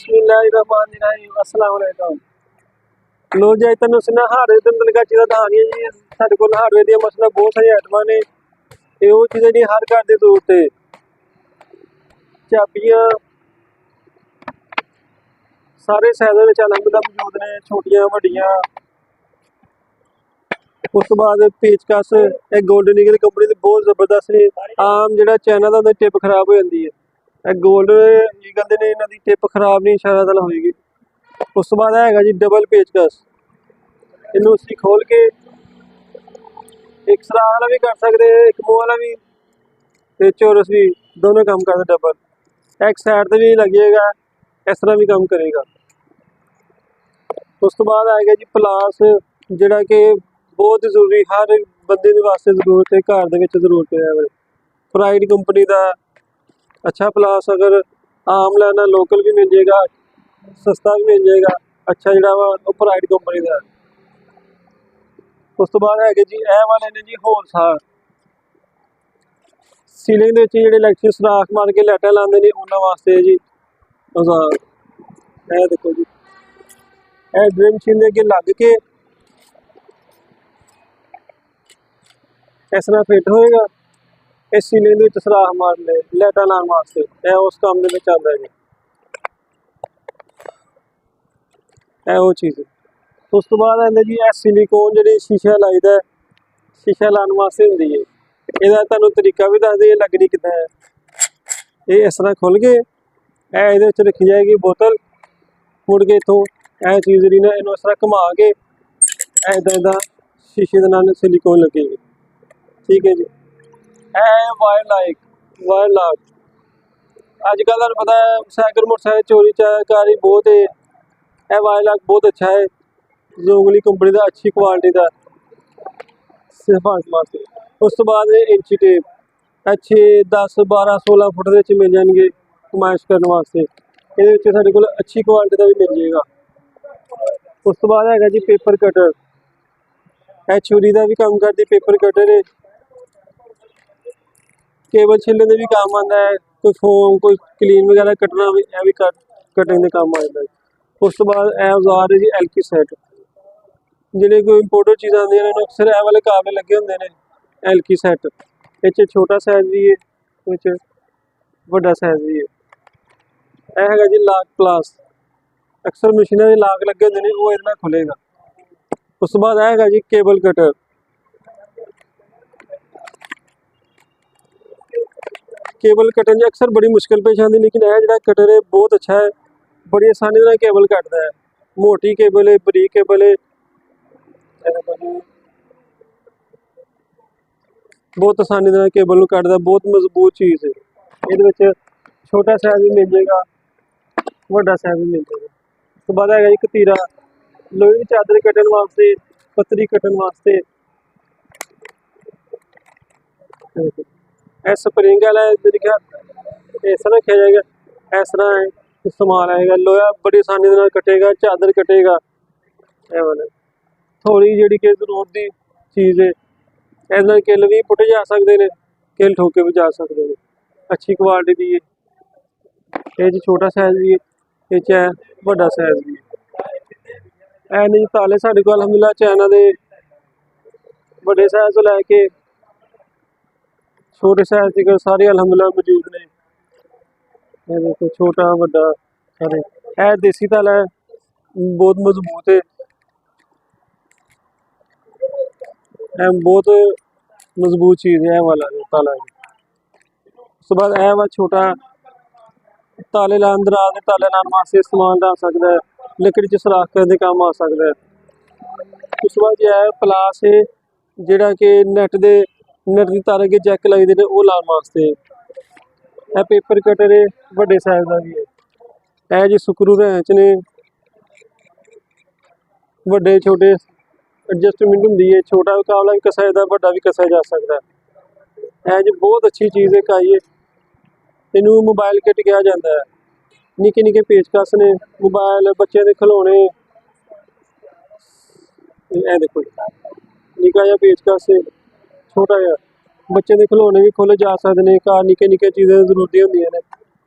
बिस्मिल्लाहिर्रहमानिर्रहीम अस्सलाम वालेकुम। लो जी अज तुहानूं असीं ना हार्डवेयर दे अंदर लगा चीज़ां दखाणियां जी। साडे कोल हार्डवेयर दी मसला बहुत सारी आइटमां ने ते ओह चीज़ां जी हर घर दी जरूरत है। चाबियां सारे साइज़ां विच अलहमदुलिल्लाह मौजूद ने, छोटियां वड्डियां। उस तो बाद पेचकस गोल्डन ईगल कंपनी दे बहुत जबरदस्त ने। आम जिहड़ा चाइना दा होंदा टिप खराब हो जांदी है, गोल्डन ईगल दे ने इन्हां दी टिप खराब नहीं इंशाअल्लाह ताला होएगी। उस तो बाद हैगा जी डबल पेचकस, इनू असीं खोल के एक सराख वाला भी कर सकते हैं, एक मूंह वाला भी ते चौरस भी, दोनों काम करदा डबल। एक साइड ते भी लग जाएगा, इस तरह भी काम करेगा। उस तो बाद आएगा जी प्लास, जिहड़ा कि बहुत जरूरी हर बंदे दे वास्ते जरूरत है, घर दे विच जरूरत है। प्राइड कंपनी का अच्छा प्लास, अगर आम लैना लोकल भी मिल जाएगा, सस्ता भी मिल जाएगा। अच्छा जिहड़ा वा ओह प्राइड कंपनी का है। उस तो बाद है जी ए वाले ने जी होल सार, सीलिंग दे विच जिहड़े इलैक्ट्रिक सराख मार के लाइटां लांदे ने उन्हां वास्ते जी औजार। ए देखो जी, ए ड्रिल मशीन दे अगे लग के इस तरह फिट होएगा। इस सीलिंग दे विच सराख मारने लाइटां लाने वास्ते, ए उस काम दे विच आंदा है जी। ए ओह चीज़ है। उस तो बाद आंदा जी ए सिलिकॉन जिहड़ी शीशा लाईदा है, शीशा लाने वास्ते हुंदी है। ਇਹਦਾ ਤੁਹਾਨੂੰ तरीका भी दस दईए लगनी कितना है। ये इस तरह खुल के ਇਹਦੇ ਵਿੱਚ रखी जाएगी बोतल, मुड़ के इतों ਇਹ चीज़ ਜਿਹੜੀ ना ਇਹਨੂੰ इस तरह घुमा के इदा इदा शीशे के नाल सिलिकॉन लगेगी। ठीक है जी। वायर लॉक अजकल तुहानूं पता है साइकिल मोटरसाइकिल चोरी चारी बहुत है। यह वायर लॉक बहुत अच्छा है, जोगली कंपनी का, अच्छी क्वालिटी का हिफाजत वास्ते। उस तो बाद इंची टेप अच्छे 10 12 16 फुट के मिल जाएंगे कमाइश करने वास्ते। ये साढ़े को अच्छी क्वालिटी का भी मिल जाएगा। उस तो बाद है जी पेपर कटर, यह छुरी का भी काम करती, पेपर कटर है, केबल छिलने का भी काम आता है, कोई फोम कोई क्लीन वगैरह कटना भी यह भी कटिंग के काम आ जाता है। उस तो बाद यह औजार है जी एलकी सैट, जिहड़े कोई इंपोर्टेड चीज़ां आंदियां ने अक्सर ए वाले काबले लगे होंदे ने एलकी सैट। इस छोटा साइज भी है, इस वड्डा साइज भी है। यह है जी लॉक प्लास, अक्सर मशीनों के लॉक लगे होंदे ने, वो इहदे नाल खुलेगा। उस तो बाद है जी केबल कटर, केबल कटन जी अक्सर बड़ी मुश्किल पेश आती, लेकिन यह जो कटर है बहुत अच्छा है, बड़ी आसानी से केबल कटता है। मोटी केबल है, बरीक केबल है, बहुत आसानी से केबल कटता, बहुत मजबूत चीज़ है। ये छोटा साइज भी मिल जाएगा, वड्डा साइज भी मिल जाएगा। उस तो बाद है जी कतीरा, लोहे की चादर कटन वास्ते, पतरी कटन वास्ते। स्प्रिंग वाला मेरे ख्याल इस तरह रखा जाएगा, इस तरह इस्तेमाल आएगा। लोहा बड़ी आसानी से कटेगा, चादर कटेगा। थोड़ी जी कि जरूरत की चीज़ है, इस किल भी पुटे जा सकते हैं, किल ठोके भी जा सकते हैं। अच्छी क्वालिटी की है, ये जी छोटा साइज भी है, ये वड्डा साइज भी है। ऐ नहीं ताले साढ़े को अलहमदुलिल्लाह चाइना के बड़े साइज तो लैके छोटे साइज तक सारे अलहमदुलिल्लाह मौजूद ने। ये देखो छोटा वड्डा सारे। यह देसी ताला है, बहुत मजबूत है, बहुत मजबूत चीज़ है वाला ताला। उसके बाद यह वा छोटा ताले लाने दराज ताले लाने वास्ते इस्तेमाल आ सकता है, लकड़ी च सराख करने काम आ सकता है। उस बाद यह प्लास है, जिहड़ा कि नैट की तारें के जैक लगते हैं, वो लाने वास्ते। यह पेपर कटर है, वड्डे साइज का भी है। यह जी सुकरू रैंच ने, वड्डे छोटे एडजस्टमेंट होंगी है, छोटा काबला भी कसा जाता, वड्डा भी कसा जा सकता है। यह जी बहुत अच्छी चीज़ एक आई है, इनू मोबाइल किट कहा जाता है। निके निके पेचकस ने, मोबाइल बच्चों के खिलौने, यह देखो निका जहा पेचकस है, छोटा जहा बच्चों के खिलौने भी खोले जा सकते हैं। घर निके निके चीज़ें जरूरत होंगे ने,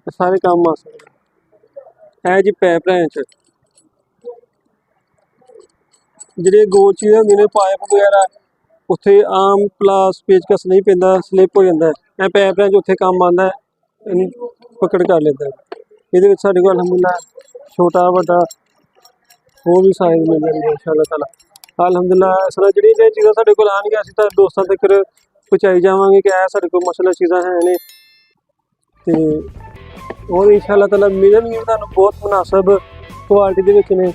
सारे काम आ सकते हैं। ਹੈ ਜੀ ਪੈਪ ਰੈਂਚ। ਜਿਹੜੇ ਗੋਲ ਚੀਜ਼ਾਂ ਹੁੰਦੀਆਂ ਨੇ ਪਾਈਪ ਵਗੈਰਾ, ਉੱਥੇ ਆਮ ਪਲਾਸ ਪੇਚਕਸ ਨਹੀਂ ਪੈਂਦਾ, ਸਲਿੱਪ ਹੋ ਜਾਂਦਾ। ਇਹ ਪੈਪ ਰੈਂਚ ਉੱਥੇ ਕੰਮ ਆਉਂਦਾ ਹੈ, ਇਹਨੂੰ ਪਕੜ ਕਰ ਲੈਂਦਾ ਹੈ। ਇਹਦੇ ਵਿੱਚ ਸਾਡੇ ਕੋਲ ਅਲਹਮਦੁਲਿਲਾ ਛੋਟਾ ਵੱਡਾ ਹੋਰ ਵੀ ਸਾਈਜ਼ ਮਿਲ ਜਾਣਗੇ ਇੰਸ਼ਾਅੱਲਾ ਤਾਲਾ। ਅਲਹਮਦੁਲਿਲਾ ਇਸ ਤਰ੍ਹਾਂ ਜਿਹੜੀਆਂ ਚੀਜ਼ਾਂ ਸਾਡੇ ਕੋਲ ਆਉਣਗੀਆਂ ਅਸੀਂ ਤਾਂ ਦੋਸਤਾਂ ਤੱਕ ਪਹੁੰਚਾਈ ਜਾਵਾਂਗੇ ਕਿ ਇਹ ਸਾਡੇ ਕੋਲ ਮਸਲਾ ਚੀਜ਼ਾਂ ਹੈ ਨੇ, ਤੇ ਹੋਰ ਇੰਸ਼ਾਅੱਲਾ ਤਾਲਾ ਮਿਲਣਗੀਆਂ ਤੁਹਾਨੂੰ ਬਹੁਤ ਮੁਨਾਸਬ ਕੁਆਲਿਟੀ ਦੇ ਵਿੱਚ ਨੇ।